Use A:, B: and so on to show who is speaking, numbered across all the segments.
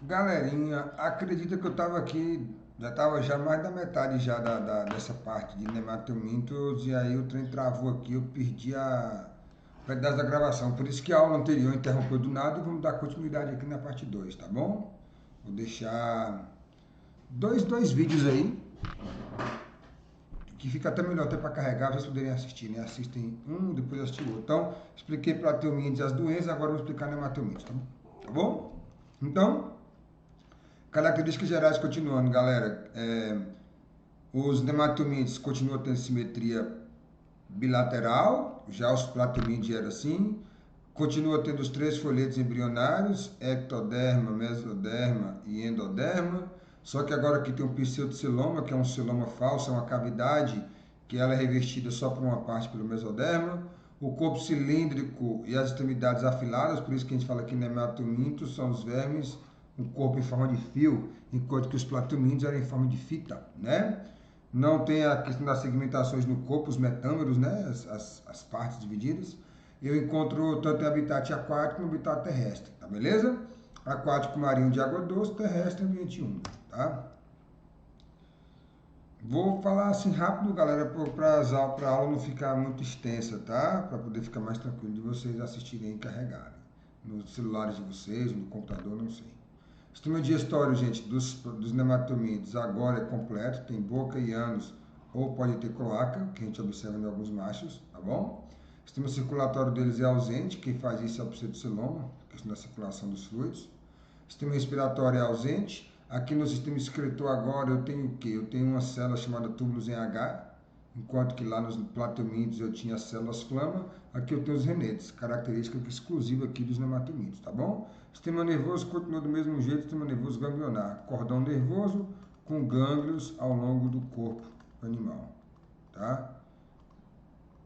A: Galerinha, acredita que eu estava aqui, já estava já mais da metade já dessa parte de nematomintos e aí o trem travou aqui, eu perdi o pedaço da gravação. Por isso que a aula anterior interrompeu do nada e vamos dar continuidade aqui na parte 2, tá bom? Vou deixar dois vídeos aí, que fica até melhor até para carregar, vocês poderem assistir, né? Assistem um, depois assistem o outro. Então, expliquei plateumintes e as doenças, agora eu vou explicar nematomintes, tá bom? Tá bom? Então, características gerais continuando, galera. Os nematomídeos continuam tendo simetria bilateral, já os platomídeos eram assim. Continua tendo os três folhetos embrionários, ectoderma, mesoderma e endoderma. Só que agora aqui tem um pseudoceloma, que é um celoma falso, é uma cavidade que ela é revestida só por uma parte pelo mesoderma. O corpo cilíndrico e as extremidades afiladas, por isso que a gente fala que nematomintos são os vermes, um corpo em forma de fio, enquanto que os platomintos eram em forma de fita, né? Não tem a questão das segmentações no corpo, os metâmeros, né? As partes divididas. Eu encontro tanto em habitat aquático como habitat terrestre, tá beleza? Aquático marinho de água doce, terrestre ambiente úmido, tá? Vou falar assim rápido, galera, para a aula não ficar muito extensa, tá? Para poder ficar mais tranquilo de vocês assistirem e carregarem. Nos celulares de vocês, no computador, não sei. O sistema digestório, gente, dos nematomídeos agora é completo, tem boca e ânus, ou pode ter cloaca, que a gente observa em alguns machos, tá bom? O sistema circulatório deles é ausente, quem faz isso é o pseudoceloma, questão da circulação dos fluidos. O sistema respiratório é ausente. Aqui no sistema excretor agora eu tenho o quê? Eu tenho uma célula chamada túbulos em H, enquanto que lá nos platomídeos eu tinha células flama. Aqui eu tenho os renetes, característica exclusiva aqui dos nematomídeos, tá bom? Sistema nervoso continua do mesmo jeito, sistema nervoso ganglionar, cordão nervoso com gânglios ao longo do corpo animal, tá?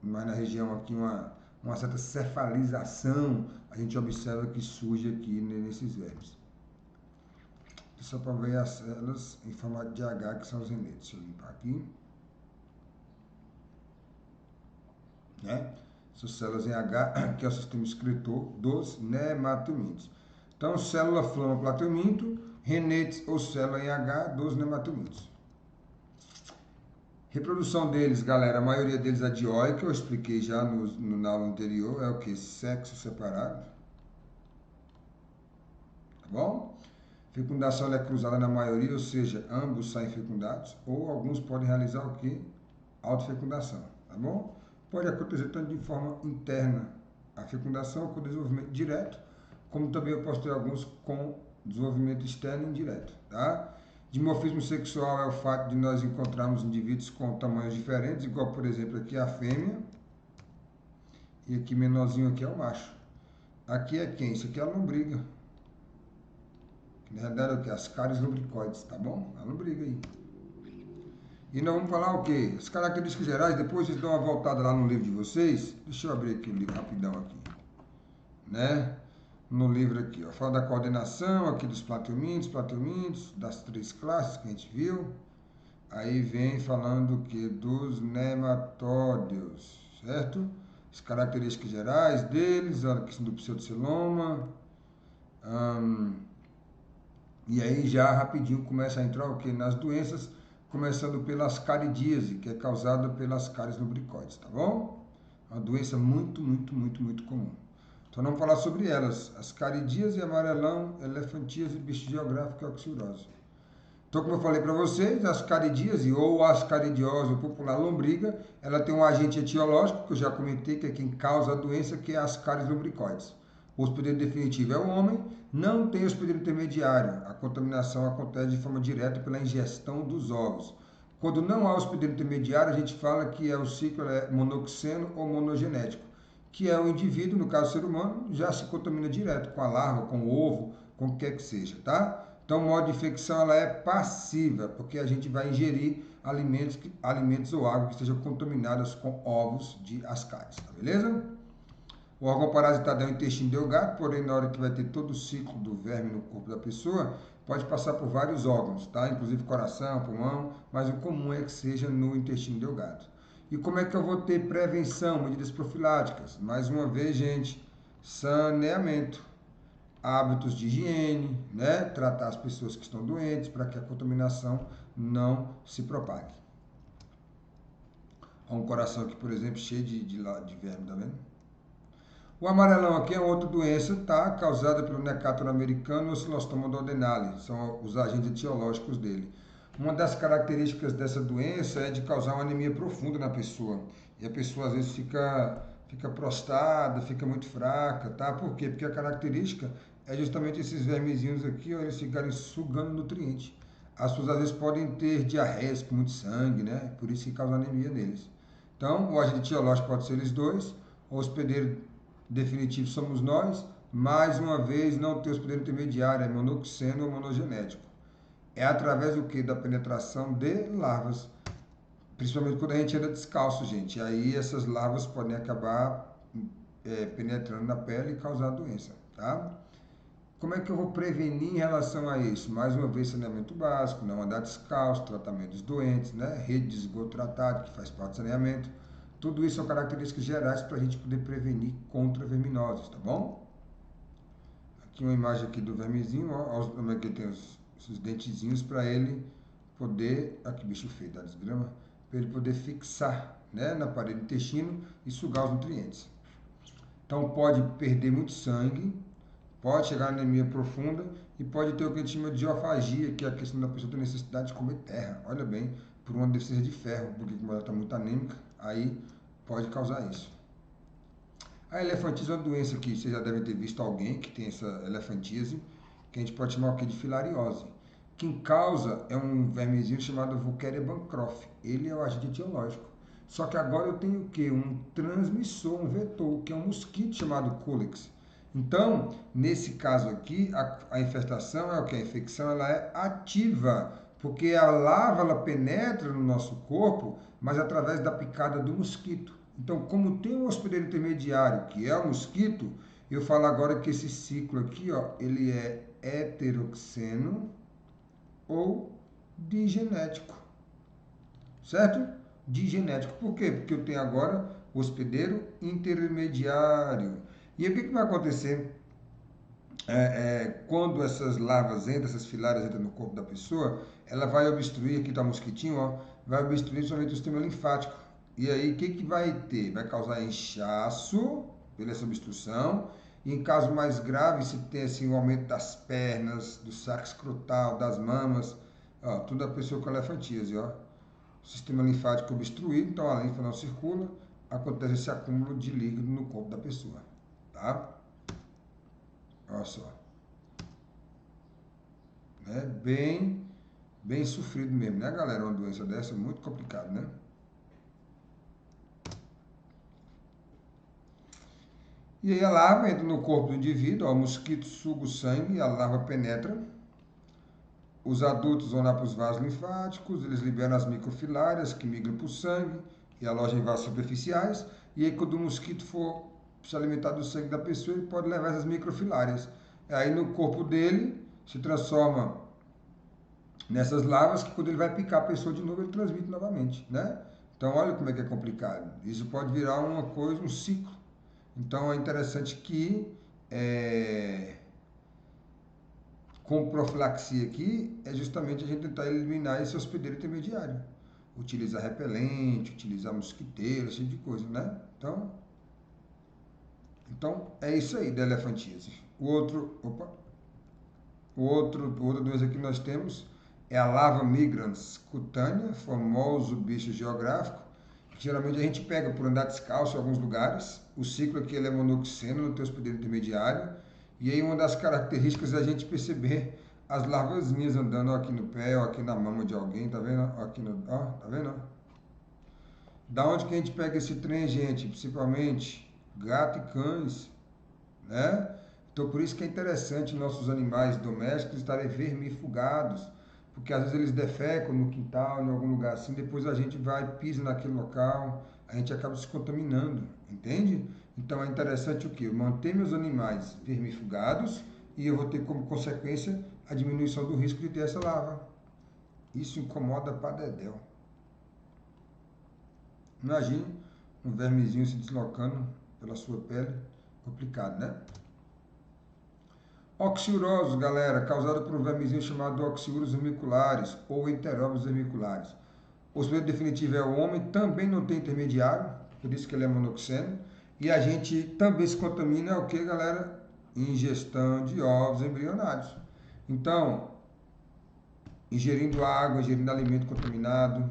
A: Mas na região aqui uma certa cefalização a gente observa que surge aqui nesses vermes. Só para ver as células em formato de H, que são os renetes. Deixa eu limpar aqui. Né? Essas células em H, que é o sistema excretor dos nematomídeos. Então, célula flama platelminto, renetes ou célula em H dos nematomídeos. Reprodução deles, galera, a maioria deles é dioica, eu expliquei já na aula anterior, é o que? Sexo separado. Tá bom? Fecundação é cruzada na maioria, ou seja, ambos saem fecundados, ou alguns podem realizar o que? Autofecundação, tá bom? Pode acontecer tanto de forma interna a fecundação com desenvolvimento direto, como também eu posso ter alguns com desenvolvimento externo e indireto, tá? Dimorfismo sexual é o fato de nós encontrarmos indivíduos com tamanhos diferentes, igual por exemplo aqui a fêmea, e aqui menorzinho aqui é o macho. Aqui é quem? Isso aqui é a lombriga. Na verdade é o que? As cáries lumbricoides, tá bom? A lombriga aí. E nós vamos falar o quê? As características gerais, depois vocês dão uma voltada lá no livro de vocês. Deixa eu abrir aqui o livro rapidão aqui. Né? No livro aqui, ó. Fala da coordenação aqui dos plateumintos, das três classes que a gente viu. Aí vem falando o quê? Dos nematódeos, certo? As características gerais deles, a questão do pseudoceloma. E aí já rapidinho começa a entrar o quê? Nas doenças, começando pela ascaridíase, que é causada pelas cáries lumbricoides, tá bom? Uma doença muito comum. Então vamos falar sobre elas. Ascaridíase, amarelão, elefantíase, bicho geográfico e oxurose. Então, como eu falei para vocês, a ascaridíase ou ascaridiose, ou popular lombriga, ela tem um agente etiológico, que eu já comentei, que é quem causa a doença, que é as cáries lumbricoides. O hospedeiro definitivo é o homem, não tem hospedeiro intermediário. A contaminação acontece de forma direta pela ingestão dos ovos. Quando não há hospedeiro intermediário, a gente fala que o ciclo é monoxeno ou monogenético, que é o indivíduo, no caso o ser humano, já se contamina direto com a larva, com o ovo, com o que quer que seja, tá? Então, o modo de infecção ela é passiva, porque a gente vai ingerir alimentos ou água que estejam contaminadas com ovos de ascaris, tá beleza? O órgão parasitado é o intestino delgado, porém, na hora que vai ter todo o ciclo do verme no corpo da pessoa, pode passar por vários órgãos, tá? Inclusive coração, pulmão, mas o comum é que seja no intestino delgado. E como é que eu vou ter prevenção, medidas profiláticas? Mais uma vez, gente, saneamento. hábitos de higiene, né? Tratar as pessoas que estão doentes para que a contaminação não se propague. Olha um coração aqui, por exemplo, cheio de verme, tá vendo? O amarelão aqui é outra doença, tá? Causada pelo Necator americano ou Xilostoma duodenale, são os agentes etiológicos dele. Uma das características dessa doença é de causar uma anemia profunda na pessoa. E a pessoa às vezes fica prostrada, fica muito fraca, tá? Por quê? Porque a característica é justamente esses vermezinhos aqui, ó, eles ficarem sugando nutrientes. As pessoas às vezes podem ter diarreias com muito sangue, né? Por isso que causa anemia neles. Então, o agente etiológico pode ser eles dois. O hospedeiro definitivo somos nós. Mais uma vez, não tem hospedeiro intermediário, é monoxeno ou monogenético. É através do que? Da penetração de larvas. Principalmente quando a gente anda descalço, gente. Aí essas larvas podem acabar penetrando na pele e causar doença, tá? Como é que eu vou prevenir em relação a isso? Mais uma vez, saneamento básico, não andar descalço, tratamento dos doentes, né? Rede de esgoto tratado, que faz parte do saneamento. Tudo isso são características gerais para a gente poder prevenir contra verminoses, tá bom? Aqui uma imagem aqui do vermezinho, ó, como é que tem os dentezinhos para ele poder, aqui bicho feio, tá desgrama, para ele poder fixar, né, na parede do intestino e sugar os nutrientes. Então pode perder muito sangue, pode chegar a anemia profunda e pode ter o que a gente chama de geofagia, que é a questão da pessoa ter necessidade de comer terra. Olha bem, por uma deficiência de ferro, porque como ela está muito anêmica, aí pode causar isso. A elefantíase é uma doença que vocês já devem ter visto alguém que tem essa elefantíase, que a gente pode chamar o que de filariose. Quem causa é um vermezinho chamado Wucheria bancroft. Ele é o agente etiológico. Só que agora eu tenho o quê? Um transmissor, um vetor, que é um mosquito chamado Culex. Então, nesse caso aqui, a infestação é o que? A infecção ela é ativa, porque a larva ela penetra no nosso corpo, mas através da picada do mosquito. Então, como tem um hospedeiro intermediário, que é o mosquito, eu falo agora que esse ciclo aqui, ó, ele é heteroxeno ou digenético, certo? Digenético. Por quê? Porque eu tenho agora o hospedeiro intermediário. E aí, o que vai acontecer quando essas larvas entram, essas filárias entram no corpo da pessoa? Ela vai obstruir, aqui está o mosquitinho, ó, vai obstruir somente o sistema linfático. E aí, o que vai ter? Vai causar inchaço pela essa obstrução. E em caso mais grave, se tem assim, o aumento das pernas, do saco escrotal, das mamas, ó, tudo a pessoa com elefantíase, ó. Sistema linfático obstruído, então a linfa não circula, acontece esse acúmulo de líquido no corpo da pessoa, tá? Olha só. É bem sofrido mesmo, né, galera? Uma doença dessa é muito complicado, né? E aí a larva entra no corpo do indivíduo, ó, o mosquito suga o sangue, a larva penetra. Os adultos vão lá para os vasos linfáticos, eles liberam as microfilárias que migram para o sangue e alojam em vasos superficiais. E aí quando o mosquito for se alimentar do sangue da pessoa, ele pode levar essas microfilárias. Aí no corpo dele se transforma nessas larvas que quando ele vai picar a pessoa de novo, ele transmite novamente, né? Então olha como é que é complicado. Isso pode virar uma coisa, um ciclo. Então é interessante que com profilaxia aqui é justamente a gente tentar eliminar esse hospedeiro intermediário. Utilizar repelente, utilizar mosquiteiro, esse tipo de coisa, né? Então é isso aí da elefantíase. Outra doença que nós temos é a larva migrans cutânea, famoso bicho geográfico, que geralmente a gente pega por andar descalço em alguns lugares. O ciclo aqui ele é monoxeno, não tem hospedeiro intermediário. E aí uma das características é a gente perceber as larvazinhas andando aqui no pé ou aqui na mama de alguém, tá vendo? Aqui no, ó, tá vendo? Da onde que a gente pega esse trem, gente? Principalmente gato e cães, né? Então, por isso que é interessante nossos animais domésticos estarem vermifugados, porque às vezes eles defecam no quintal, em algum lugar assim, depois a gente vai, pisa naquele local, a gente acaba se contaminando, entende? Então é interessante o quê? Eu manter meus animais vermifugados e eu vou ter como consequência a diminuição do risco de ter essa larva. Isso incomoda para dedéu. Imagine um vermezinho se deslocando pela sua pele, complicado, né? Oxiurose, galera, causada por um vermezinho chamado oxiúros vermiculares ou enteróbios vermiculares. O hospedeiro definitivo é o homem, também não tem intermediário, por isso que ele é monoxeno. E a gente também se contamina, o que, galera? Ingestão de ovos embrionários. Então, ingerindo água, ingerindo alimento contaminado,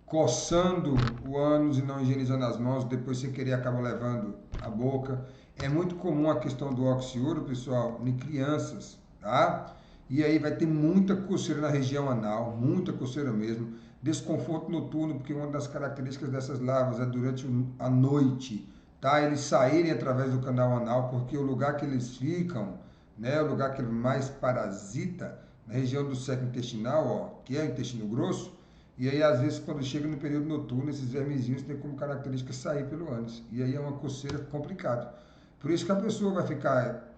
A: coçando o ânus e não higienizando as mãos, depois sem querer acaba levando a boca. É muito comum a questão do oxiúro, pessoal, em crianças, tá? E aí vai ter muita coceira na região anal, muita coceira mesmo. Desconforto noturno, porque uma das características dessas larvas é durante a noite, tá? Eles saírem através do canal anal, porque o lugar que eles ficam, né, o lugar que ele mais parasita, na região do seco intestinal, ó, que é o intestino grosso, e aí, às vezes, quando chega no período noturno, esses vermezinhos têm como característica sair pelo ânus. E aí é uma coceira complicada. Por isso que a pessoa vai ficar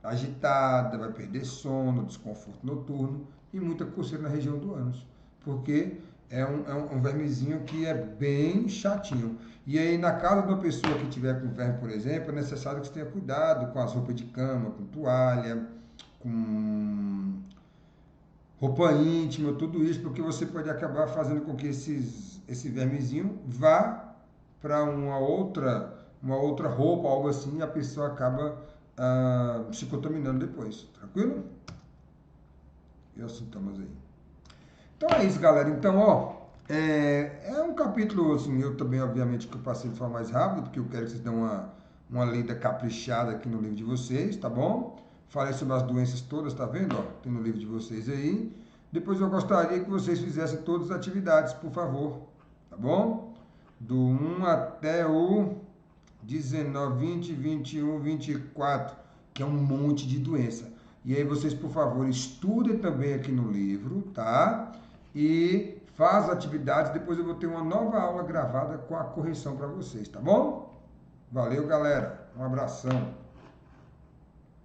A: agitada, vai perder sono, desconforto noturno e muita coceira na região do ânus. Porque é um vermezinho que é bem chatinho. E aí, na casa de uma pessoa que tiver com verme, por exemplo, é necessário que você tenha cuidado com as roupas de cama, com toalha, com roupa íntima, tudo isso, porque você pode acabar fazendo com que esse vermezinho vá para uma outra roupa, algo assim, e a pessoa acaba se contaminando depois. Tranquilo? E os sintomas aí. Então é isso, galera. Então, ó, é um capítulo, assim, eu também, obviamente, que eu passei de forma mais rápida, porque eu quero que vocês dêem uma lida caprichada aqui no livro de vocês, tá bom? Falei sobre as doenças todas, tá vendo? Ó, tem no livro de vocês aí. Depois eu gostaria que vocês fizessem todas as atividades, por favor, tá bom? Do 1 até o 19, 20, 21, 24, que é um monte de doença. E aí vocês, por favor, estudem também aqui no livro, tá? E faz atividades, depois eu vou ter uma nova aula gravada com a correção para vocês, tá bom? Valeu, galera. Um abração.